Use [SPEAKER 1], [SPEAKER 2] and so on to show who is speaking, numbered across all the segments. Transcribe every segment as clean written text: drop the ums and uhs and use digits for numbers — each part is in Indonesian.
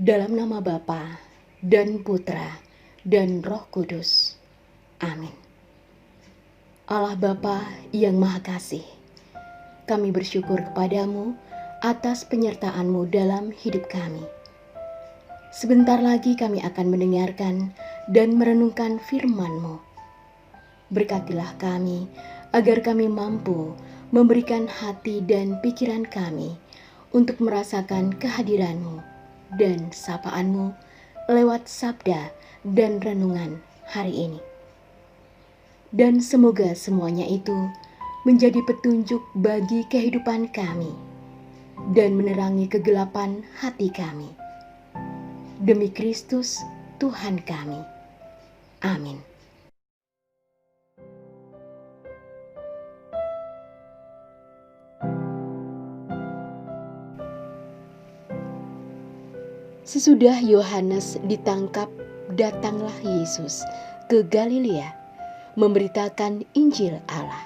[SPEAKER 1] Dalam nama Bapa dan Putra dan Roh Kudus. Amin. Allah Bapa yang Maha Kasih, kami bersyukur kepadamu atas penyertaan-Mu dalam hidup kami. Sebentar lagi kami akan mendengarkan dan merenungkan firman-Mu. Berkatilah kami agar kami mampu memberikan hati dan pikiran kami untuk merasakan kehadiran-Mu dan sapaan-Mu lewat sabda dan renungan hari ini. Dan semoga semuanya itu menjadi petunjuk bagi kehidupan kami dan menerangi kegelapan hati kami. Demi Kristus Tuhan kami. Amin. Sesudah Yohanes ditangkap, datanglah Yesus ke Galilea memberitakan Injil Allah.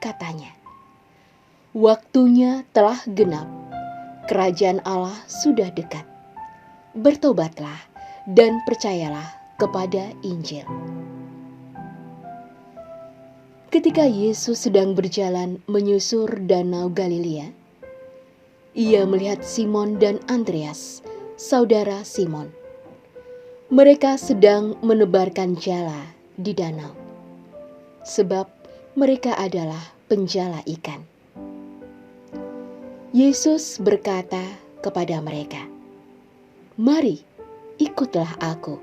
[SPEAKER 1] Katanya, "Waktunya telah genap, kerajaan Allah sudah dekat. Bertobatlah dan percayalah kepada Injil." Ketika Yesus sedang berjalan menyusur danau Galilea, Ia melihat Simon dan Andreas, saudara Simon. Mereka sedang menebarkan jala di danau, sebab mereka adalah penjala ikan. Yesus berkata kepada mereka, "Mari, ikutlah aku,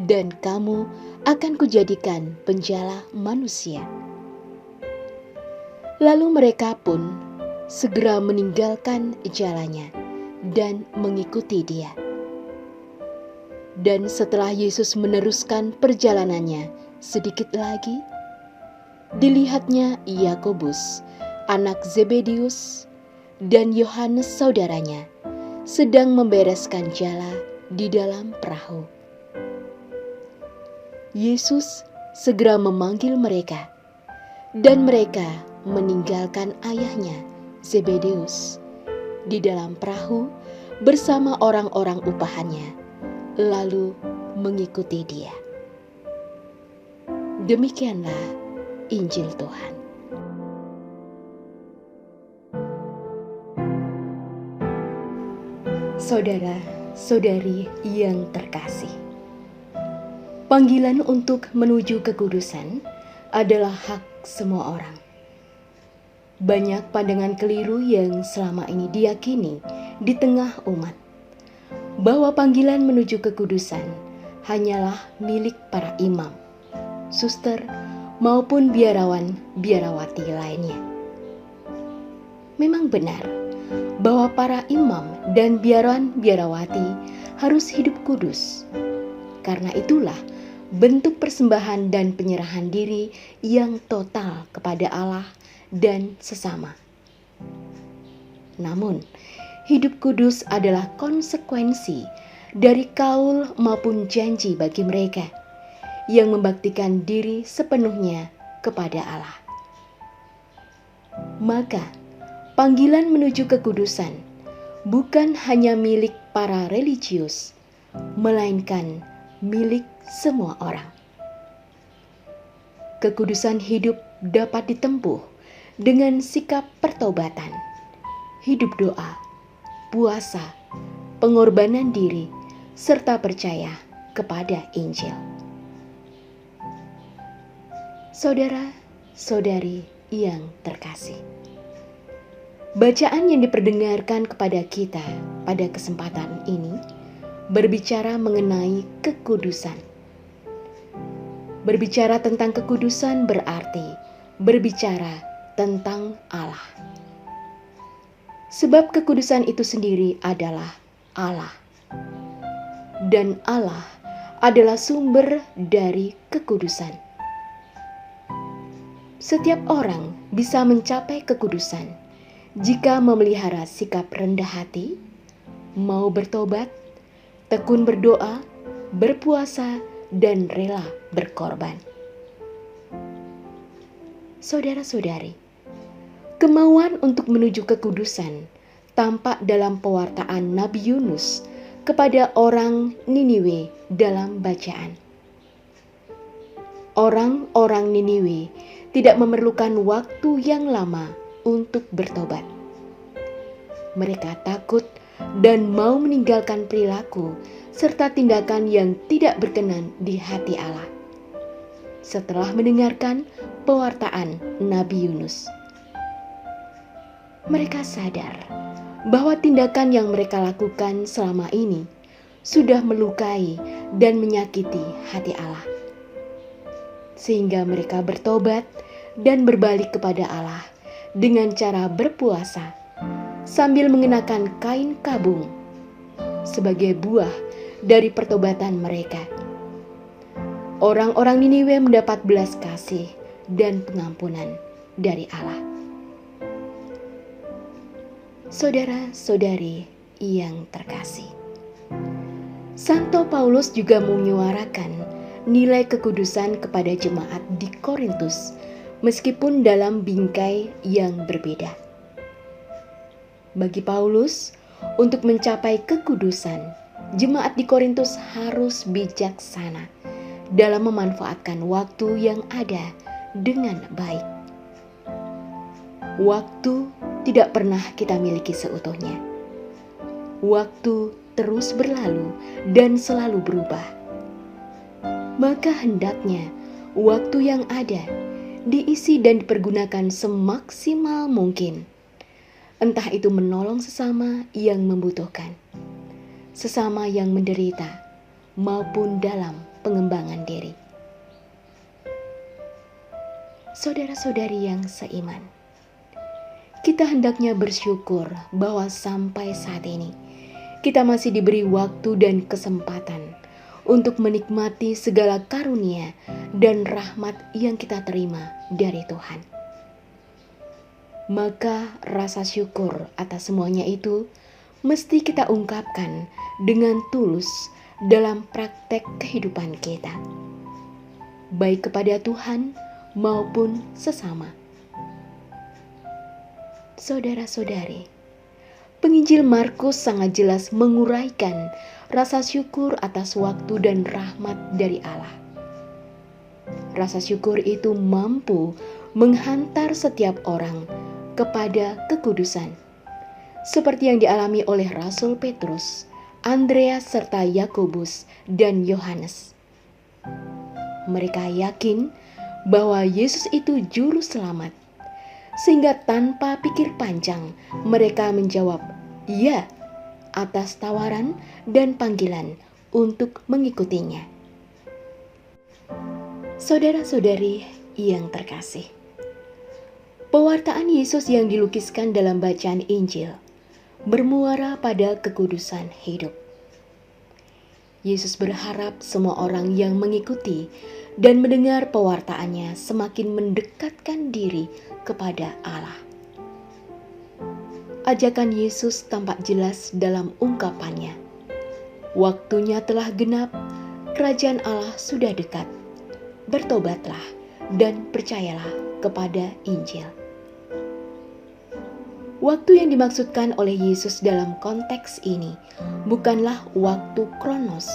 [SPEAKER 1] dan kamu akan kujadikan penjala manusia." Lalu mereka pun segera meninggalkan jalannya dan mengikuti Dia. Dan setelah Yesus meneruskan perjalanannya sedikit lagi, dilihatnya Yakobus, anak Zebedius, dan Yohanes saudaranya sedang membereskan jala di dalam perahu. Yesus segera memanggil mereka, dan mereka meninggalkan ayahnya Zebedius di dalam perahu bersama orang-orang upahannya, lalu mengikuti Dia. Demikianlah Injil Tuhan. Saudara-saudari yang terkasih, panggilan untuk menuju kekudusan adalah hak semua orang. Banyak pandangan keliru yang selama ini diyakini di tengah umat, bahwa panggilan menuju kekudusan hanyalah milik para imam, suster, maupun biarawan-biarawati lainnya. Memang benar bahwa para imam dan biarawan-biarawati harus hidup kudus. Karena itulah bentuk persembahan dan penyerahan diri yang total kepada Allah dan sesama. Namun, hidup kudus adalah konsekuensi dari kaul maupun janji bagi mereka yang membaktikan diri sepenuhnya kepada Allah. Maka, panggilan menuju kekudusan bukan hanya milik para religius, melainkan milik semua orang. Kekudusan hidup dapat ditempuh dengan sikap pertobatan, hidup doa, puasa, pengorbanan diri, serta percaya kepada Injil. Saudara-saudari yang terkasih, bacaan yang diperdengarkan kepada kita pada kesempatan ini berbicara mengenai kekudusan. Berbicara tentang kekudusan berarti berbicara tentang Allah. Sebab kekudusan itu sendiri adalah Allah. Dan Allah adalah sumber dari kekudusan. Setiap orang bisa mencapai kekudusan jika memelihara sikap rendah hati, mau bertobat, tekun berdoa, berpuasa, dan rela berkorban. Saudara-saudari, kemauan untuk menuju kekudusan tampak dalam pewartaan Nabi Yunus kepada orang Niniwe dalam bacaan. Orang-orang Niniwe tidak memerlukan waktu yang lama untuk bertobat. Mereka takut dan mau meninggalkan perilaku serta tindakan yang tidak berkenan di hati Allah. Setelah mendengarkan pewartaan Nabi Yunus, mereka sadar bahwa tindakan yang mereka lakukan selama ini sudah melukai dan menyakiti hati Allah. Sehingga mereka bertobat dan berbalik kepada Allah dengan cara berpuasa sambil mengenakan kain kabung sebagai buah dari pertobatan mereka. Orang-orang Niniwe mendapat belas kasih dan pengampunan dari Allah. Saudara-saudari yang terkasih, Santo Paulus juga menyuarakan nilai kekudusan kepada jemaat di Korintus meskipun dalam bingkai yang berbeda. Bagi Paulus, untuk mencapai kekudusan, jemaat di Korintus harus bijaksana dalam memanfaatkan waktu yang ada dengan baik. Waktu tidak pernah kita miliki seutuhnya. Waktu terus berlalu dan selalu berubah. Maka hendaknya waktu yang ada diisi dan dipergunakan semaksimal mungkin. Entah itu menolong sesama yang membutuhkan, sesama yang menderita, maupun dalam pengembangan diri. Saudara-saudari yang seiman, kita hendaknya bersyukur bahwa sampai saat ini kita masih diberi waktu dan kesempatan untuk menikmati segala karunia dan rahmat yang kita terima dari Tuhan. Maka rasa syukur atas semuanya itu mesti kita ungkapkan dengan tulus dalam praktek kehidupan kita, baik kepada Tuhan maupun sesama. Saudara-saudari, penginjil Markus sangat jelas menguraikan rasa syukur atas waktu dan rahmat dari Allah. Rasa syukur itu mampu menghantar setiap orang kepada kekudusan, seperti yang dialami oleh Rasul Petrus, Andreas serta Yakobus dan Yohanes. Mereka yakin bahwa Yesus itu juru selamat, sehingga tanpa pikir panjang mereka menjawab "ya" atas tawaran dan panggilan untuk mengikutinya. Saudara-saudari yang terkasih, pewartaan Yesus yang dilukiskan dalam bacaan Injil bermuara pada kekudusan hidup. Yesus berharap semua orang yang mengikuti dan mendengar pewartaannya semakin mendekatkan diri kepada Allah. Ajakan Yesus tampak jelas dalam ungkapannya, "Waktunya telah genap, kerajaan Allah sudah dekat. Bertobatlah dan percayalah kepada Injil." Waktu yang dimaksudkan oleh Yesus dalam konteks ini bukanlah waktu kronos,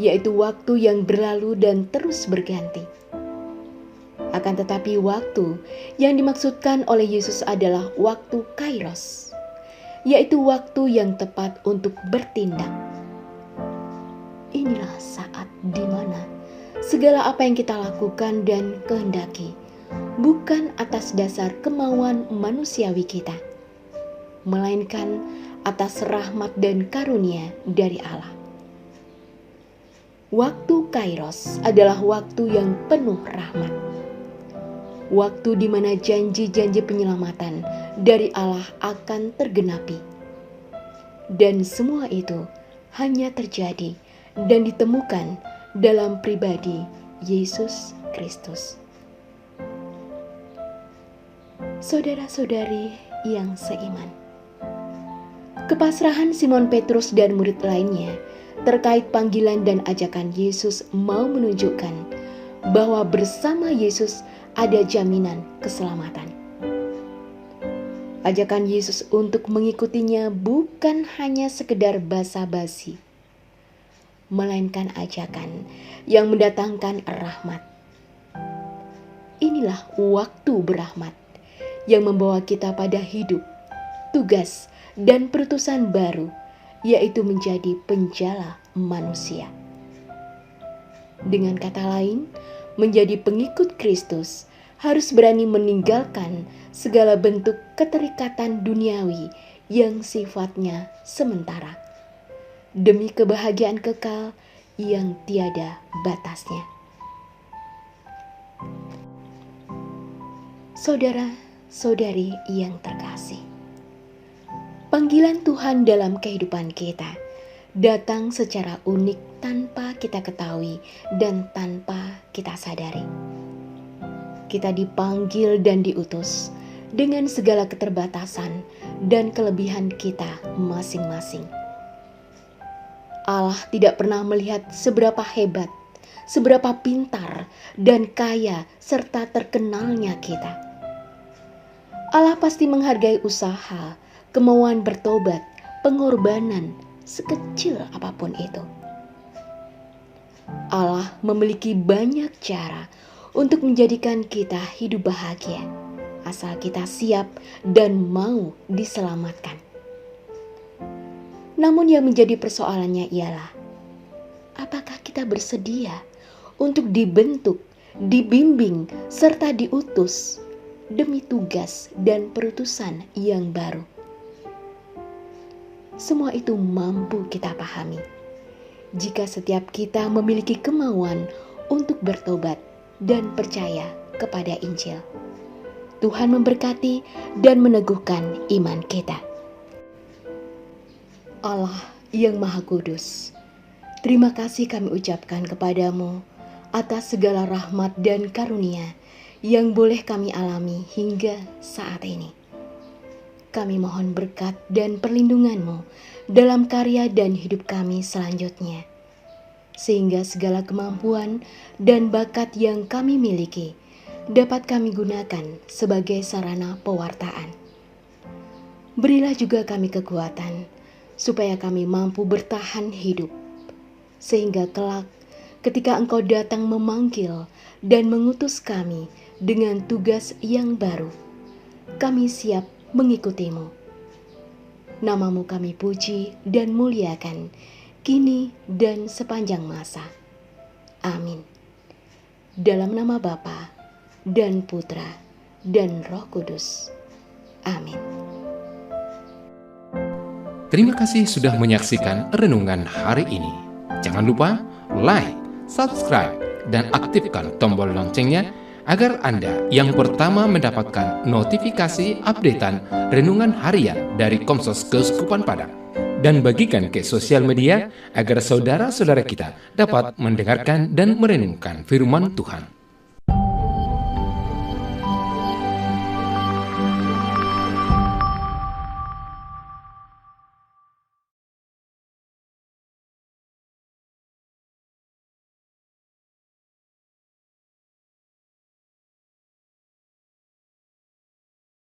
[SPEAKER 1] yaitu waktu yang berlalu dan terus berganti. Akan tetapi waktu yang dimaksudkan oleh Yesus adalah waktu kairos, yaitu waktu yang tepat untuk bertindak. Inilah saat di mana segala apa yang kita lakukan dan kehendaki bukan atas dasar kemauan manusiawi kita, melainkan atas rahmat dan karunia dari Allah. Waktu kairos adalah waktu yang penuh rahmat. Waktu di mana janji-janji penyelamatan dari Allah akan tergenapi. Dan semua itu hanya terjadi dan ditemukan dalam pribadi Yesus Kristus. Saudara-saudari yang seiman, kepasrahan Simon Petrus dan murid lainnya terkait panggilan dan ajakan Yesus mau menunjukkan bahwa bersama Yesus ada jaminan keselamatan. Ajakan Yesus untuk mengikutinya bukan hanya sekedar basa-basi, melainkan ajakan yang mendatangkan rahmat. Inilah waktu berahmat yang membawa kita pada hidup, tugas, dan perutusan baru, yaitu menjadi penjala manusia. Dengan kata lain, menjadi pengikut Kristus harus berani meninggalkan segala bentuk keterikatan duniawi yang sifatnya sementara, demi kebahagiaan kekal yang tiada batasnya. Saudara-saudari yang terkasih, panggilan Tuhan dalam kehidupan kita datang secara unik tanpa kita ketahui dan tanpa kita sadari. Kita dipanggil dan diutus dengan segala keterbatasan dan kelebihan kita masing-masing. Allah tidak pernah melihat seberapa hebat, seberapa pintar dan kaya serta terkenalnya kita. Allah pasti menghargai usaha, kemauan bertobat, pengorbanan, sekecil apapun itu. Allah memiliki banyak cara untuk menjadikan kita hidup bahagia, asal kita siap dan mau diselamatkan. Namun yang menjadi persoalannya ialah, apakah kita bersedia untuk dibentuk, dibimbing, serta diutus demi tugas dan perutusan yang baru? Semua itu mampu kita pahami jika setiap kita memiliki kemauan untuk bertobat dan percaya kepada Injil. Tuhan memberkati dan meneguhkan iman kita. Allah yang Maha Kudus, terima kasih kami ucapkan kepadamu atas segala rahmat dan karunia yang boleh kami alami hingga saat ini. Kami mohon berkat dan perlindungan-Mu dalam karya dan hidup kami selanjutnya, sehingga segala kemampuan dan bakat yang kami miliki dapat kami gunakan sebagai sarana pewartaan. Berilah juga kami kekuatan, supaya kami mampu bertahan hidup, sehingga kelak ketika Engkau datang memanggil dan mengutus kami dengan tugas yang baru, kami siap mengikutimu. Namamu kami puji dan muliakan, kini dan sepanjang masa. Amin. Dalam nama Bapa dan Putra dan Roh Kudus. Amin.
[SPEAKER 2] Terima kasih sudah menyaksikan renungan hari ini. Jangan lupa like, subscribe, dan aktifkan tombol loncengnya agar Anda yang pertama mendapatkan notifikasi updatean renungan harian dari Komsos Keuskupan Padang. Dan bagikan ke sosial media agar saudara-saudara kita dapat mendengarkan dan merenungkan firman Tuhan.